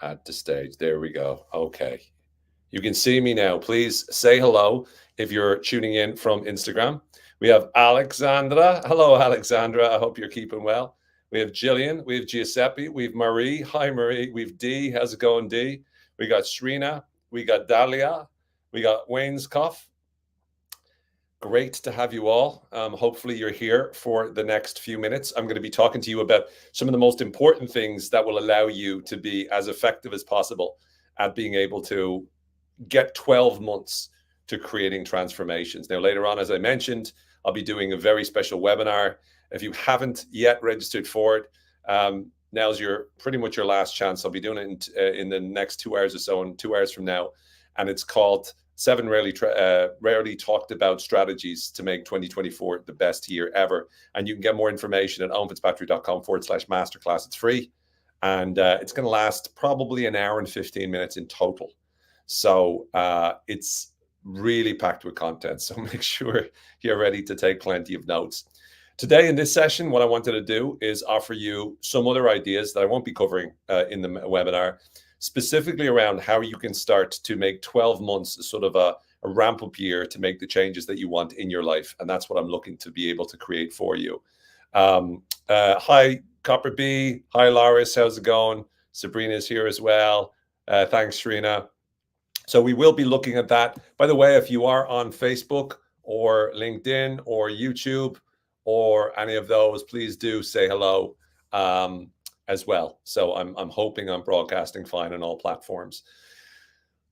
at the stage. There we go. Okay. You can see me now. Please say hello if you're tuning in from Instagram. We have Alexandra. Hello, Alexandra. I hope you're keeping well. We have Jillian. We have Giuseppe. We have Marie. Hi, Marie. We have Dee. How's it going, Dee? We got Shrina. We got Dahlia. We got Wayne's Cough. Great to have you all. Hopefully, you're here for the next few minutes. I'm going to be talking to you about some of the most important things that will allow you to be as effective as possible at being able to get 12 months to creating transformations. Now, later on, as I mentioned, I'll be doing a very special webinar. If you haven't yet registered for it, now's your pretty much your last chance. I'll be doing it in the next 2 hours or so, and 2 hours from now. And it's called 7 rarely talked about strategies to make 2024 the best year ever. And you can get more information at owenfitzpatrick.com/masterclass. It's free. And it's going to last probably an hour and 15 minutes in total. So it's really packed with content. So make sure you're ready to take plenty of notes. Today in this session, what I wanted to do is offer you some other ideas that I won't be covering in the webinar, specifically around how you can start to make 12 months sort of a ramp up year to make the changes that you want in your life. And that's what I'm looking to be able to create for you. Hi, Copper B. Hi, Loris. How's it going? Sabrina's here as well. Thanks, Shrina. So we will be looking at that. By the way, if you are on Facebook or LinkedIn or YouTube or any of those, please do say hello as well. So I'm hoping I'm broadcasting fine on all platforms.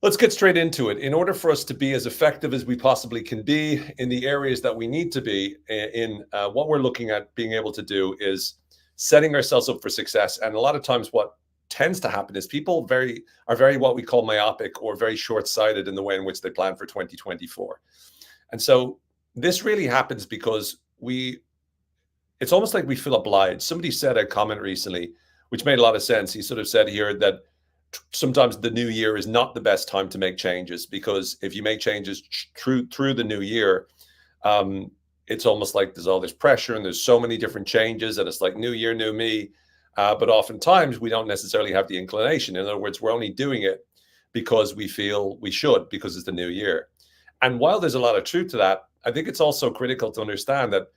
Let's get straight into it. In order for us to be as effective as we possibly can be in the areas that we need to be in, what we're looking at being able to do is setting ourselves up for success. And a lot of times what tends to happen is people are very what we call myopic or very short-sighted in the way in which they plan for 2024. And so this really happens because it's almost like we feel obliged. Somebody said a comment recently, which made a lot of sense. He sort of said here that sometimes the new year is not the best time to make changes, because if you make changes through the new year, it's almost like there's all this pressure and there's so many different changes and it's like new year, new me. But oftentimes we don't necessarily have the inclination. In other words, we're only doing it because we feel we should, because it's the new year. And while there's a lot of truth to that, I think it's also critical to understand that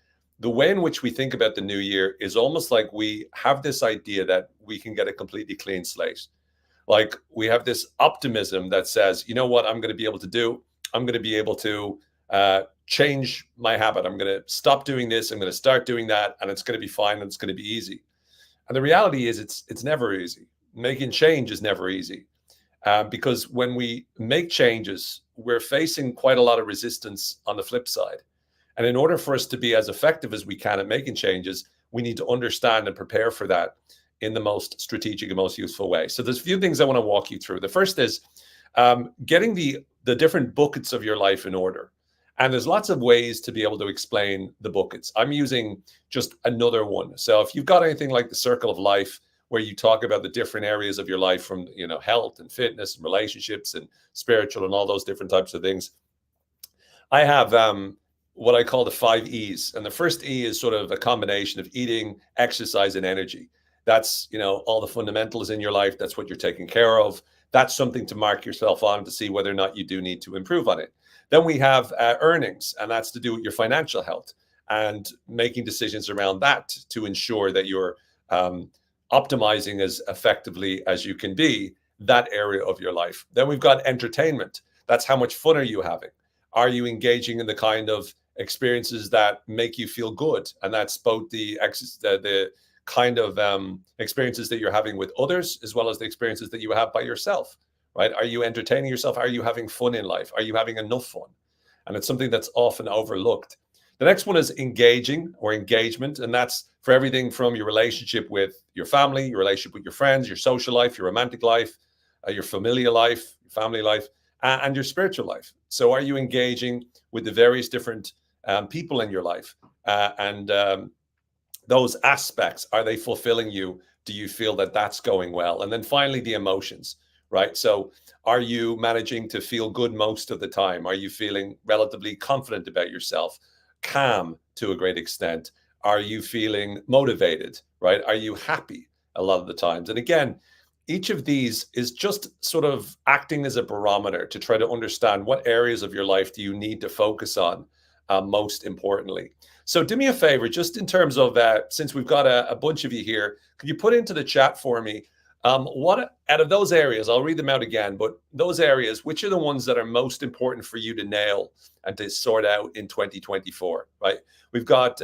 the way in which we think about the new year is almost like we have this idea that we can get a completely clean slate. Like we have this optimism that says, you know what, I'm going to be able to do? I'm going to be able to change my habit. I'm going to stop doing this. I'm going to start doing that. And it's going to be fine. And it's going to be easy. And the reality is it's never easy. Making change is never easy because when we make changes, we're facing quite a lot of resistance on the flip side. And in order for us to be as effective as we can at making changes, we need to understand and prepare for that in the most strategic and most useful way. So there's a few things I want to walk you through. The first is getting the different buckets of your life in order. And there's lots of ways to be able to explain the buckets. I'm using just another one. So if you've got anything like the circle of life, where you talk about the different areas of your life from, health and fitness and relationships and spiritual and all those different types of things, I have what I call the 5 E's. And the first E is sort of a combination of eating, exercise, and energy. That's, all the fundamentals in your life. That's what you're taking care of. That's something to mark yourself on to see whether or not you do need to improve on it. Then we have earnings, and that's to do with your financial health and making decisions around that to ensure that you're optimizing as effectively as you can be that area of your life. Then we've got entertainment. That's how much fun are you having? Are you engaging in the kind of experiences that make you feel good? And that's both the kind of experiences that you're having with others, as well as the experiences that you have by yourself. Right? Are you entertaining yourself? Are you having fun in life? Are you having enough fun? And it's something that's often overlooked. The next one is engaging or engagement. And that's for everything from your relationship with your family, your relationship with your friends, your social life, your romantic life, your familial life, your family life, and your spiritual life. So are you engaging with the various different people in your life? And those aspects, are they fulfilling you? Do you feel that that's going well? And then finally, the emotions. Right? So are you managing to feel good most of the time? Are you feeling relatively confident about yourself, calm to a great extent? Are you feeling motivated? Right? Are you happy a lot of the times? And again, each of these is just sort of acting as a barometer to try to understand what areas of your life do you need to focus on most importantly. So do me a favor, just in terms of since we've got a bunch of you here, could you put into the chat for me what out of those areas, I'll read them out again, but those areas, which are the ones that are most important for you to nail and to sort out in 2024, right? We've got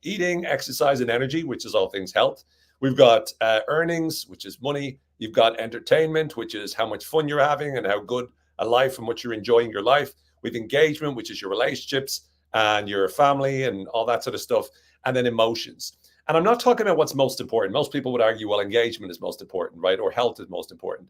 eating, exercise, and energy, which is all things health. We've got earnings, which is money. You've got entertainment, which is how much fun you're having and how good a life and what you're enjoying your life. With engagement, which is your relationships and your family and all that sort of stuff. And then emotions. And I'm not talking about what's most important. Most people would argue, well, engagement is most important, right? Or health is most important.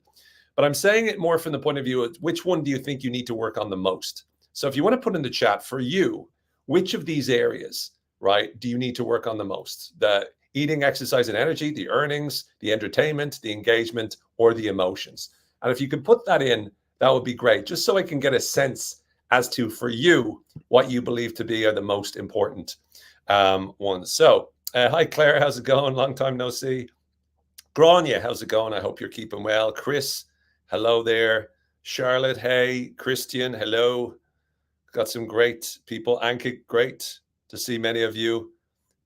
But I'm saying it more from the point of view of which one do you think you need to work on the most? So if you want to put in the chat for you, which of these areas, right, do you need to work on the most? The eating, exercise, and energy, the earnings, the entertainment, the engagement, or the emotions. And if you could put that in, that would be great, just so I can get a sense as to, for you, what you believe to be are the most important ones. So, hi, Claire, how's it going? Long time no see. Grania, how's it going? I hope you're keeping well. Chris, hello there. Charlotte, hey. Christian, hello. Got some great people. Anke, great to see many of you.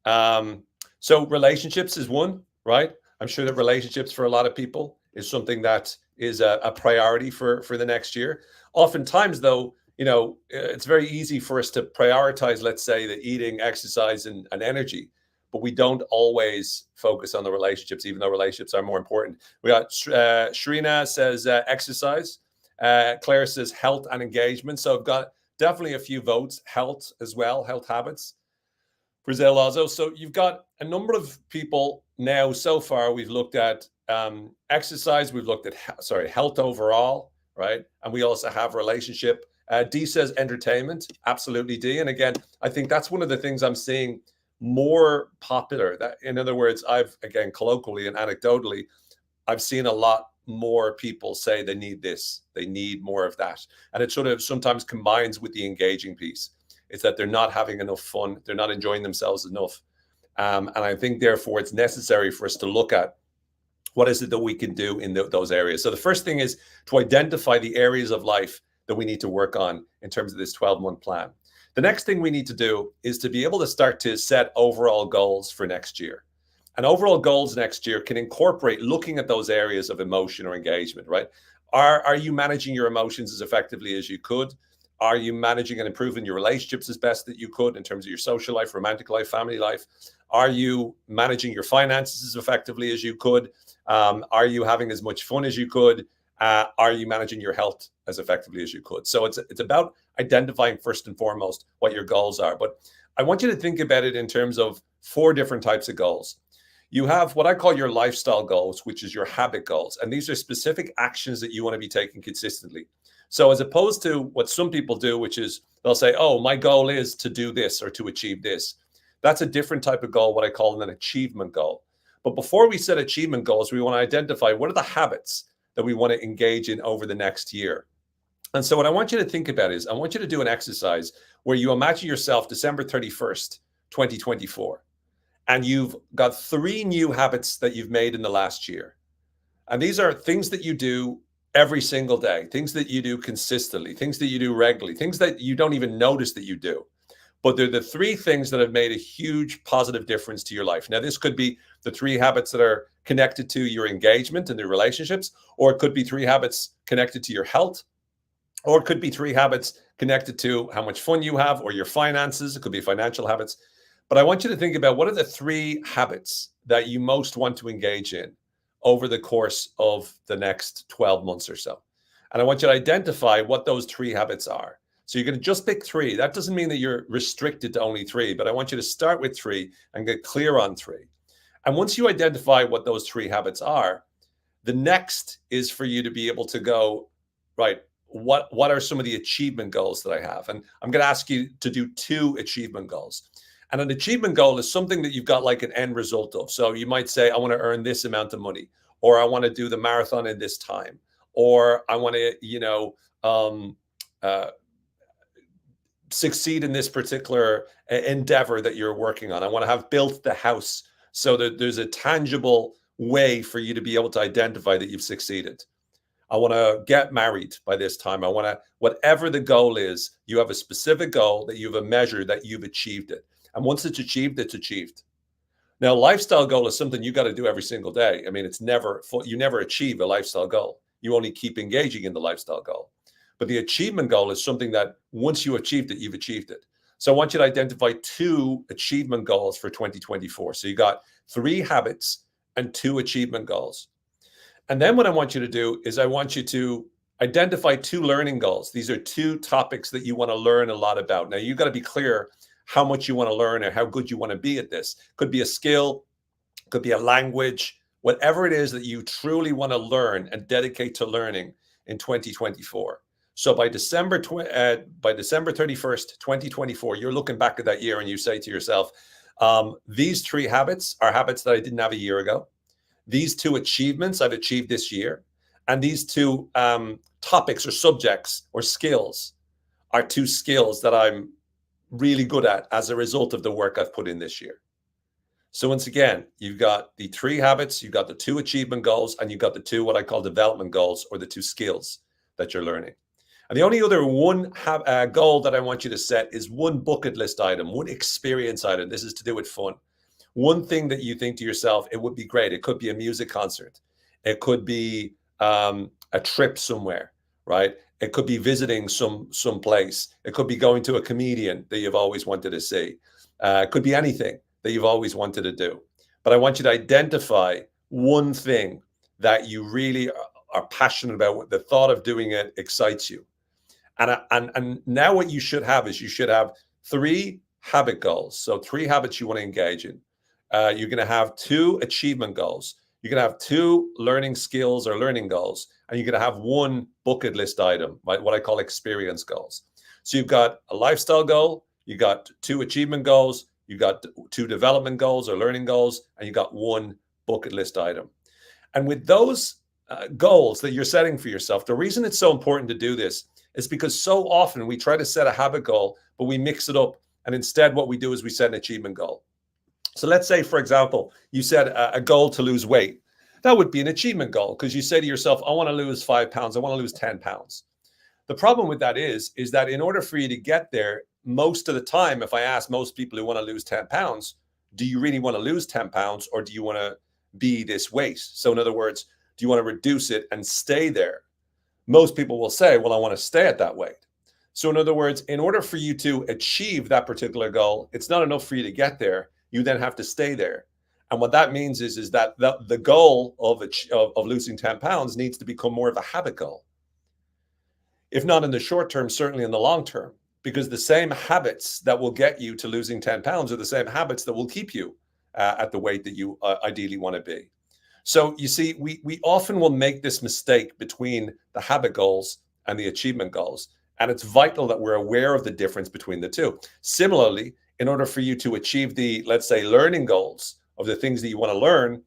So relationships is one, right? I'm sure that relationships for a lot of people is something that is a priority for the next year. Oftentimes, though, you know, it's very easy for us to prioritize, let's say, the eating, exercise, and energy, but we don't always focus on the relationships, even though relationships are more important. We got Shrina says exercise. Claire says health and engagement. So I've got definitely a few votes. Health as well, health habits. Brazil also. So you've got a number of people now so far. We've looked at exercise. We've looked at, health overall, right? And we also have relationship. D says entertainment. Absolutely, D. And again, I think that's one of the things I'm seeing more popular. That, in other words, I've, again, colloquially and anecdotally, I've seen a lot more people say they need this, they need more of that. And it sort of sometimes combines with the engaging piece. It's that they're not having enough fun, they're not enjoying themselves enough. And I think, therefore, it's necessary for us to look at what is it that we can do in those areas. So the first thing is to identify the areas of life that we need to work on in terms of this 12-month plan. The next thing we need to do is to be able to start to set overall goals for next year. And overall goals next year can incorporate looking at those areas of emotion or engagement, right? Are you managing your emotions as effectively as you could? Are you managing and improving your relationships as best that you could in terms of your social life, romantic life, family life? Are you managing your finances as effectively as you could? Are you having as much fun as you could? Are you managing your health as effectively as you could? So it's about identifying first and foremost what your goals are. But I want you to think about it in terms of 4 different types of goals. You have what I call your lifestyle goals, which is your habit goals. And these are specific actions that you want to be taking consistently. So as opposed to what some people do, which is they'll say, oh, my goal is to do this or to achieve this. That's a different type of goal, what I call an achievement goal. But before we set achievement goals, we want to identify what are the habits that we want to engage in over the next year. And so what I want you to think about is I want you to do an exercise where you imagine yourself December 31st, 2024. And you've got 3 new habits that you've made in the last year. And these are things that you do every single day, things that you do consistently, things that you do regularly, things that you don't even notice that you do. But they're the 3 things that have made a huge positive difference to your life. Now, this could be the 3 habits that are connected to your engagement and your relationships, or it could be 3 habits connected to your health, or it could be 3 habits connected to how much fun you have or your finances. It could be financial habits. But I want you to think about what are the 3 habits that you most want to engage in over the course of the next 12 months or so. And I want you to identify what those 3 habits are. So you're going to just pick 3. That doesn't mean that you're restricted to only 3, but I want you to start with 3 and get clear on 3. And once you identify what those 3 habits are, the next is for you to be able to go, right, what are some of the achievement goals that I have? And I'm going to ask you to do 2 achievement goals. And an achievement goal is something that you've got like an end result of. So you might say, I want to earn this amount of money, or I want to do the marathon in this time, or I want to, succeed in this particular endeavor that you're working on. I want to have built the house so that there's a tangible way for you to be able to identify that you've succeeded. I want to get married by this time. I want to, whatever the goal is, you have a specific goal that you have a measure that you've achieved it. And once it's achieved, it's achieved. Now, lifestyle goal is something you got to do every single day. I mean, it's never, you never achieve a lifestyle goal. You only keep engaging in the lifestyle goal. But the achievement goal is something that once you achieved it, you've achieved it. So I want you to identify 2 achievement goals for 2024. So you got 3 habits and 2 achievement goals. And then what I want you to do is I want you to identify 2 learning goals. These are 2 topics that you want to learn a lot about. Now, you've got to be clear how much you want to learn or how good you want to be at this. Could be a skill, could be a language, whatever it is that you truly want to learn and dedicate to learning in 2024. So by December 31st, 2024, you're looking back at that year and you say to yourself, these 3 habits are habits that I didn't have a year ago. These 2 achievements I've achieved this year. And these 2 topics or subjects or skills are 2 skills that I'm really good at as a result of the work I've put in this year. So once again, you've got the 3 habits, you've got the 2 achievement goals, and you've got the 2 what I call development goals, or the 2 skills that you're learning. And the only other one goal that I want you to set is 1 bucket list item, 1 experience item. This is to do with fun. 1 thing that you think to yourself, it would be great. It could be a music concert. It could be a trip somewhere, right? It could be visiting some place. It could be going to a comedian that you've always wanted to see. It could be anything that you've always wanted to do. But I want you to identify 1 thing that you really are passionate about. The thought of doing it excites you. And now what you should have is you should have 3 habit goals. So 3 habits you want to engage in. You're going to have 2 achievement goals. You're going to have 2 learning skills or learning goals. And you're going to have 1 bucket list item, right? What I call experience goals. So you've got a lifestyle goal. You got 2 achievement goals. You got 2 development goals or learning goals. And you got 1 bucket list item. And with those goals that you're setting for yourself, the reason it's so important to do this is because so often we try to set a habit goal, but we mix it up. And instead, what we do is we set an achievement goal. So let's say, for example, you set a goal to lose weight. That would be an achievement goal because you say to yourself, I want to lose 5 pounds. I want to lose 10 pounds. The problem with that is that in order for you to get there, most of the time, if I ask most people who want to lose 10 pounds, do you really want to lose 10 pounds or do you want to be this weight? So in other words, do you want to reduce it and stay there? Most people will say, well, I want to stay at that weight. So in other words, in order for you to achieve that particular goal, it's not enough for you to get there. You then have to stay there. And what that means is that the goal of losing 10 pounds needs to become more of a habit goal. If not in the short term, certainly in the long term, because the same habits that will get you to losing 10 pounds are the same habits that will keep you at the weight that you ideally want to be. So you see, we often will make this mistake between the habit goals and the achievement goals. And it's vital that we're aware of the difference between the two. Similarly, in order for you to achieve the, let's say, learning goals of the things that you want to learn,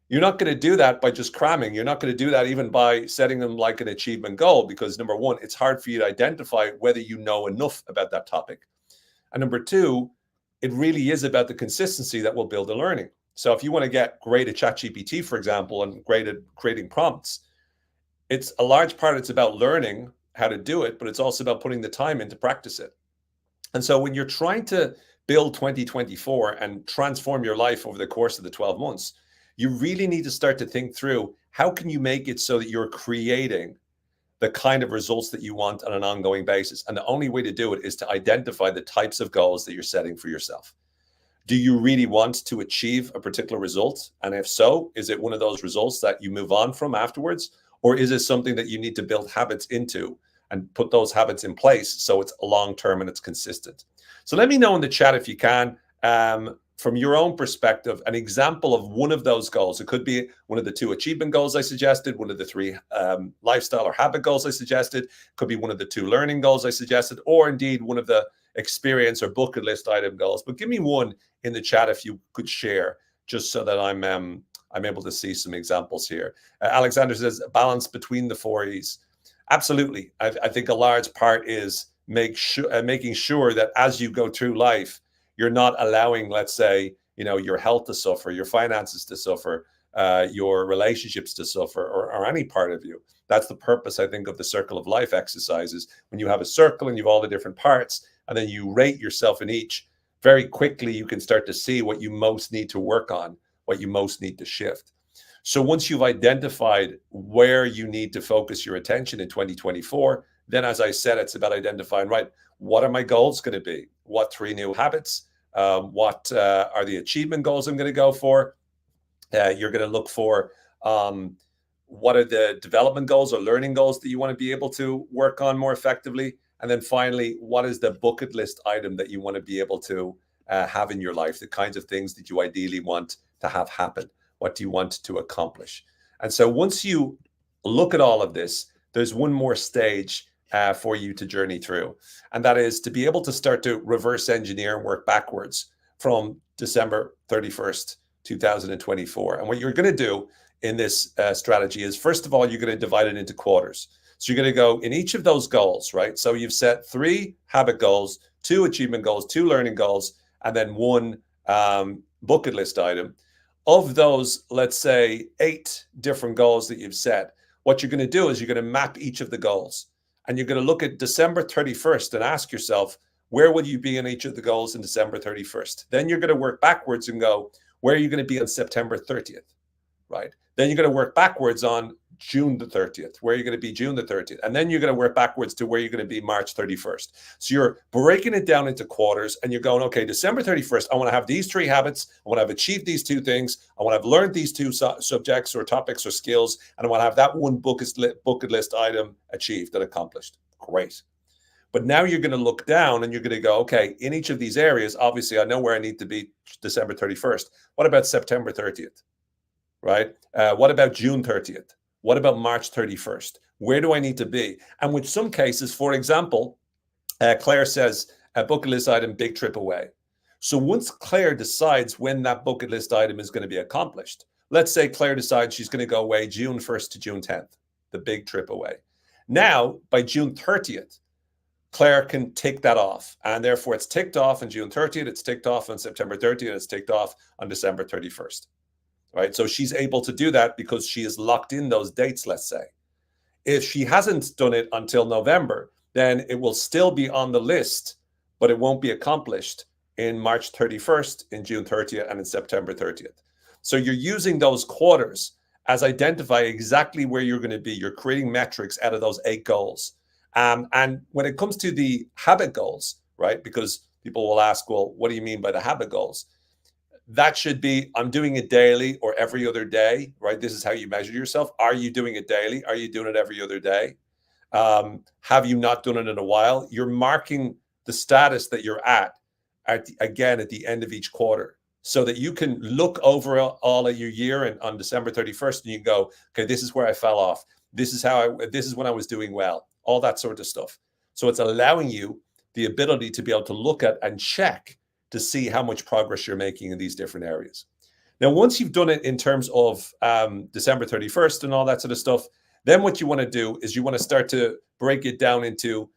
you're not going to do that by just cramming. You're not going to do that even by setting them like an achievement goal, because number one, it's hard for you to identify whether you know enough about that topic. And number two, it really is about the consistency that will build the learning. So if you want to get great at ChatGPT, for example, and great at creating prompts, it's a large part, it's about learning how to do it, but it's also about putting the time in to practice it. And so when you're trying to build 2024 and transform your life over the course of the 12 months, you really need to start to think through, how can you make it so that you're creating the kind of results that you want on an ongoing basis? And the only way to do it is to identify the types of goals that you're setting for yourself. Do you really want to achieve a particular result? And if so, is it one of those results that you move on from afterwards? Or is it something that you need to build habits into and put those habits in place so it's long-term and it's consistent? So let me know in the chat if you can, from your own perspective, an example of one of those goals. It could be one of the 2 achievement goals I suggested, one of the 3 lifestyle or habit goals I suggested, could be one of the 2 learning goals I suggested, or indeed one of the experience or bucket list item goals. But give me one in the chat if you could share, just so that I'm able to see some examples here. Alexander says, balance between the 4 E's. Absolutely. I think a large part is making sure that as you go through life, you're not allowing, let's say, your health to suffer, your finances to suffer, your relationships to suffer, or any part of you. That's the purpose, I think, of the circle of life exercises. When you have a circle and you have all the different parts, and then you rate yourself in each, very quickly you can start to see what you most need to work on, what you most need to shift. So once you've identified where you need to focus your attention in 2024, then, as I said, it's about identifying, right, what are my goals going to be? What 3 new habits? What are the achievement goals I'm going to go for? You're going to look for what are the development goals or learning goals that you want to be able to work on more effectively? And then finally, what is the bucket list item that you want to be able to have in your life? The kinds of things that you ideally want to have happen. What do you want to accomplish? And so once you look at all of this, there's one more stage for you to journey through. And that is to be able to start to reverse engineer and work backwards from December 31st, 2024. And what you're going to do in this strategy is, first of all, you're going to divide it into quarters. So you're going to go in each of those goals, right? So you've set 3 habit goals, 2 achievement goals, 2 learning goals, and then 1 bucket list item. Of those, let's say 8 different goals that you've set, what you're going to do is you're going to map each of the goals. And you're going to look at December 31st and ask yourself, where will you be in each of the goals in December 31st? Then you're going to work backwards and go, where are you going to be on September 30th, right? Then you're going to work backwards on June the 30th, where you're going to be June the 30th. And then you're going to work backwards to where you're going to be March 31st. So you're breaking it down into quarters and you're going, okay, December 31st, I want to have these 3 habits. I want to have achieved these 2 things. I want to have learned these 2 subjects or topics or skills. And I want to have that 1 bucket list item achieved and accomplished. Great. But now you're going to look down and you're going to go, okay, in each of these areas, obviously I know where I need to be December 31st. What about September 30th, right? What about June 30th? What about March 31st? Where do I need to be? And with some cases, for example, Claire says, a bucket list item, big trip away. So once Claire decides when that bucket list item is going to be accomplished, let's say Claire decides she's going to go away June 1st to June 10th, the big trip away. Now, by June 30th, Claire can tick that off. And therefore, it's ticked off on June 30th, it's ticked off on September 30th, it's ticked off on December 31st. Right? So she's able to do that because she has locked in those dates, let's say. If she hasn't done it until November, then it will still be on the list, but it won't be accomplished in March 31st, in June 30th, and in September 30th. So you're using those quarters as identify exactly where you're going to be. You're creating metrics out of those 8 goals. And when it comes to the habit goals, right, because people will ask, well, what do you mean by the habit goals? That should be, I'm doing it daily or every other day, right? This is how you measure yourself. Are you doing it daily? Are you doing it every other day? Have you not done it in a while? You're marking the status that you're at again, at the end of each quarter, so that you can look over all of your year and on December 31st and you can go, okay, this is where I fell off. This is when I was doing well, all that sort of stuff. So it's allowing you the ability to be able to look at and check to see how much progress you're making in these different areas. Now, once you've done it in terms of December 31st and all that sort of stuff, then what you want to do is you want to start to break it down into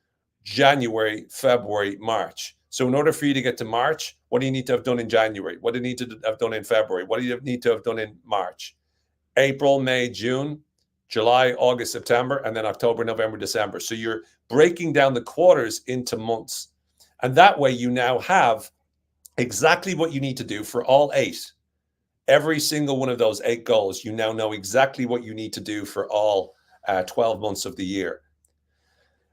January, February, March. So in order for you to get to March, what do you need to have done in January? What do you need to have done in February? What do you need to have done in March? April, May, June, July, August, September, and then October, November, December. So you're breaking down the quarters into months. And that way you now have exactly what you need to do for all 8. Every single one of those 8 goals, you now know exactly what you need to do for all 12 months of the year.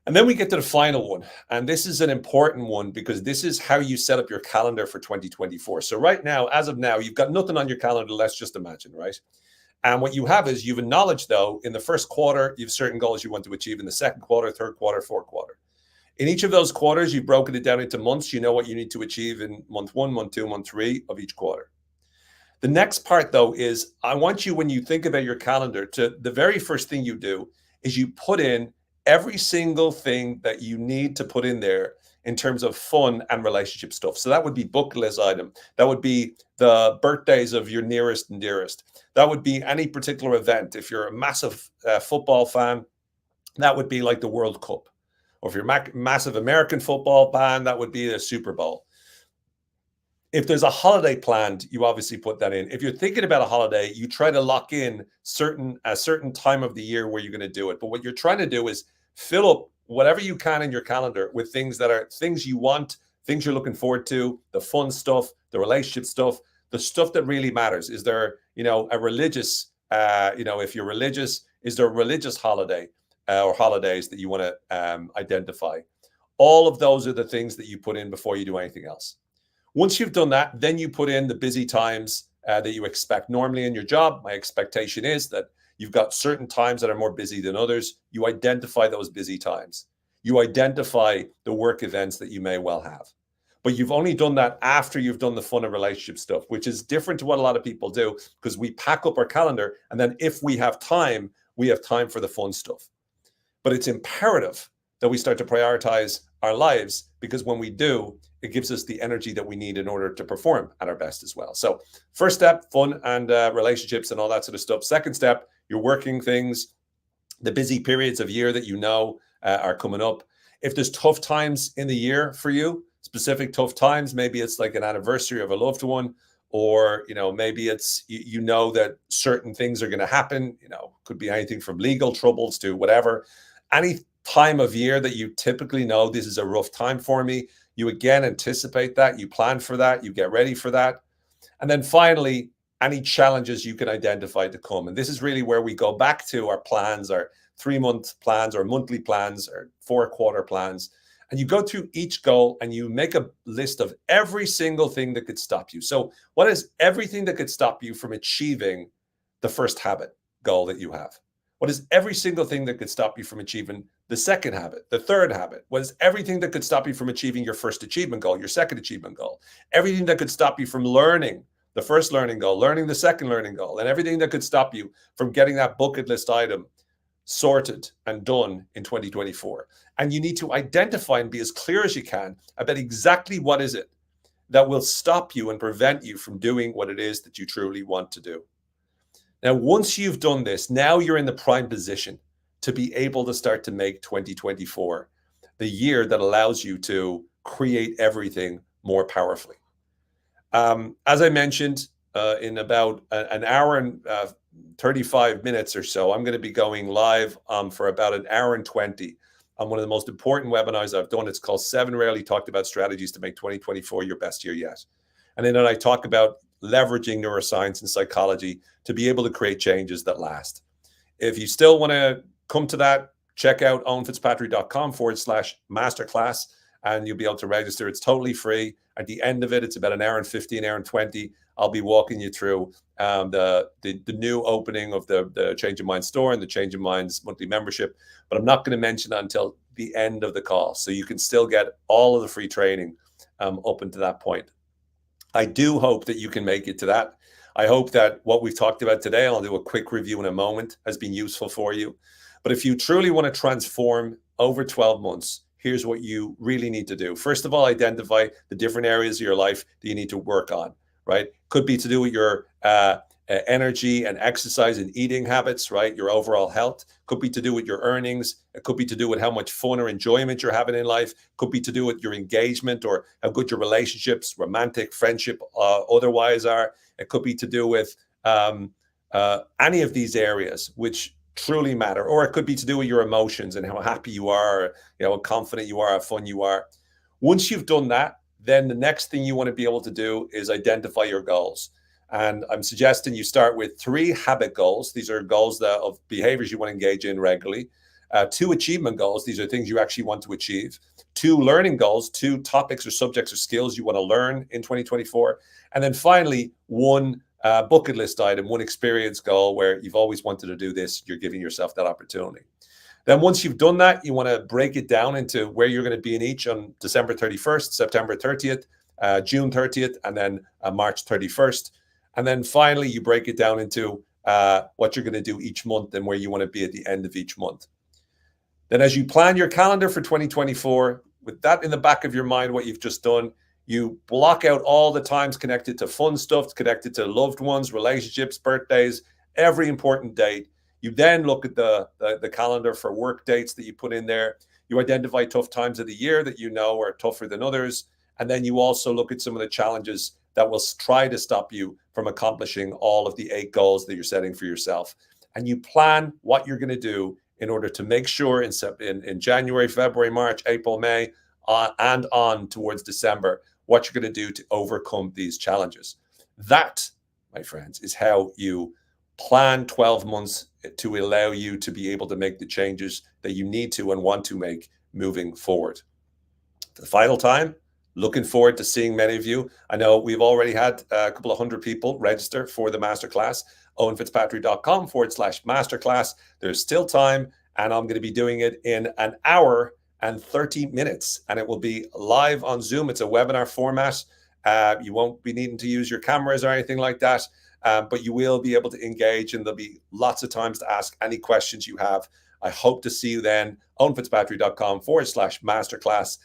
And then we get to the final one. And this is an important one because this is how you set up your calendar for 2024. So right now, as of now, you've got nothing on your calendar, let's just imagine, right? And what you have is you've acknowledged, though, in the first quarter, you have certain goals you want to achieve in the second quarter, third quarter, fourth quarter. In each of those quarters, you've broken it down into months. You know what you need to achieve in month 1, month 2, month 3 of each quarter. The next part, though, is I want you, when you think about your calendar, to the very first thing you do is you put in every single thing that you need to put in there in terms of fun and relationship stuff. So that would be bucket list item. That would be the birthdays of your nearest and dearest. That would be any particular event. If you're a massive football fan, that would be like the World Cup. Or if you're a massive American football fan, that would be the Super Bowl. If there's a holiday planned, you obviously put that in. If you're thinking about a holiday, you try to lock in a certain time of the year where you're going to do it. But what you're trying to do is fill up whatever you can in your calendar with things that are things you want, things you're looking forward to, the fun stuff, the relationship stuff, the stuff that really matters. Is there, a religious, if you're religious, is there a religious holiday or holidays that you want to identify? All of those are the things that you put in before you do anything else. Once you've done that, then you put in the busy times that you expect. Normally in your job, my expectation is that you've got certain times that are more busy than others. You identify those busy times. You identify the work events that you may well have. But you've only done that after you've done the fun and relationship stuff, which is different to what a lot of people do, because we pack up our calendar and then if we have time for the fun stuff. But it's imperative that we start to prioritize our lives, because when we do, it gives us the energy that we need in order to perform at our best as well. So first step, fun and relationships and all that sort of stuff. Second step, your working things, the busy periods of year that are coming up. If there's tough times in the year for you, specific tough times, maybe it's like an anniversary of a loved one, or maybe it's that certain things are going to happen. Could be anything from legal troubles to whatever. Any time of year that you typically know this is a rough time for me, you again anticipate that, you plan for that, you get ready for that. And then finally, any challenges you can identify to come. And this is really where we go back to our plans, our 3-month plans, or monthly plans, or 4-quarter plans. And you go through each goal and you make a list of every single thing that could stop you. So what is everything that could stop you from achieving the first habit goal that you have? What is every single thing that could stop you from achieving the second habit, the third habit? What is everything that could stop you from achieving your first achievement goal, your second achievement goal? Everything that could stop you from learning the first learning goal, learning the second learning goal, and everything that could stop you from getting that bucket list item sorted and done in 2024. And you need to identify and be as clear as you can about exactly what is it that will stop you and prevent you from doing what it is that you truly want to do. Now, once you've done this, now you're in the prime position to be able to start to make 2024 the year that allows you to create everything more powerfully. As I mentioned, in about an hour and 35 minutes or so, I'm going to be going live for about an hour and 20 on one of the most important webinars I've done. It's called 7 Rarely Talked About Strategies to Make 2024 Your Best Year Yet. And then I talk about leveraging neuroscience and psychology to be able to create changes that last. If you still want to come to that, check out owenfitzpatrick.com/masterclass, and you'll be able to register. It's totally free. At the end of it, it's about an hour and 15, hour and 20. I'll be walking you through the new opening of the Change of Mind store and the Change of Minds monthly membership. But I'm not going to mention that until the end of the call. So you can still get all of the free training up until that point. I do hope that you can make it to that. I hope that what we've talked about today, and I'll do a quick review in a moment, has been useful for you. But if you truly want to transform over 12 months, here's what you really need to do. First of all, identify the different areas of your life that you need to work on, right? Could be to do with your energy and exercise and eating habits, right? Your overall health. Could be to do with your earnings. It could be to do with how much fun or enjoyment you're having in life. Could be to do with your engagement or how good your relationships, romantic, friendship, otherwise are. It could be to do with any of these areas which truly matter, or it could be to do with your emotions and how happy you are, how confident you are, how fun you are. Once you've done that, then the next thing you want to be able to do is identify your goals. And I'm suggesting you start with 3 habit goals. These are goals of behaviors you want to engage in regularly. 2 achievement goals. These are things you actually want to achieve. 2 learning goals, 2 topics or subjects or skills you want to learn in 2024. And then finally, 1 bucket list item, 1 experience goal where you've always wanted to do this. You're giving yourself that opportunity. Then once you've done that, you want to break it down into where you're going to be in each on December 31st, September 30th, June 30th, and then March 31st. And then finally, you break it down into what you're going to do each month and where you want to be at the end of each month. Then as you plan your calendar for 2024, with that in the back of your mind, what you've just done, you block out all the times connected to fun stuff, connected to loved ones, relationships, birthdays, every important date. You then look at the calendar for work dates that you put in there. You identify tough times of the year that you know are tougher than others. And then you also look at some of the challenges that will try to stop you from accomplishing all of the 8 goals that you're setting for yourself. And you plan what you're going to do in order to make sure in January, February, March, April, May, and on towards December, what you're going to do to overcome these challenges. That, my friends, is how you plan 12 months to allow you to be able to make the changes that you need to and want to make moving forward. For the final time, looking forward to seeing many of you. I know we've already had a couple of hundred people register for the masterclass, owenfitzpatrick.com/masterclass. There's still time, and I'm going to be doing it in an hour and 30 minutes, and it will be live on Zoom. It's a webinar format. You won't be needing to use your cameras or anything like that, but you will be able to engage, and there'll be lots of times to ask any questions you have. I hope to see you then, owenfitzpatrick.com/masterclass.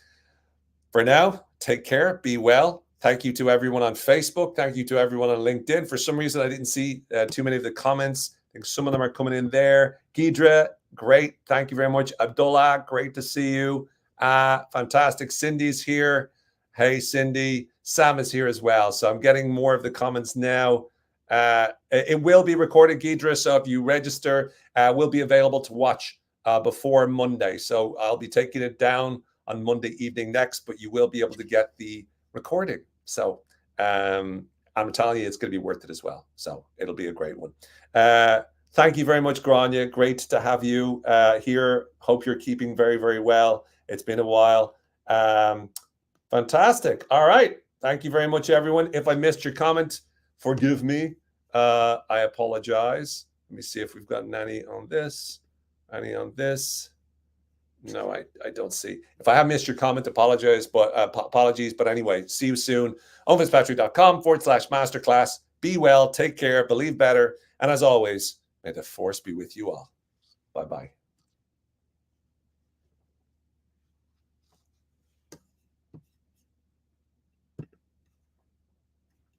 For now, take care, be well. Thank you to everyone on Facebook. Thank you to everyone on LinkedIn. For some reason, I didn't see too many of the comments. I think some of them are coming in there. Gidra, great. Thank you very much. Abdullah, great to see you. Fantastic. Cindy's here. Hey, Cindy. Sam is here as well. So I'm getting more of the comments now. It will be recorded, Gidra. So if you register, will be available to watch before Monday. So I'll be taking it down on Monday evening next, but you will be able to get the recording. So I'm telling you, it's going to be worth it as well. So it'll be a great one. Thank you very much, Grania. Great to have you here. Hope you're keeping very, very well. It's been a while. Fantastic. All right. Thank you very much, everyone. If I missed your comment, forgive me. I apologize. Let me see if we've gotten any on this. Any on this? No, I don't see. If I have missed your comment, apologies. But anyway, see you soon. owenfitzpatrick.com/masterclass. Be well, take care, believe better. And as always, may the force be with you all. Bye-bye.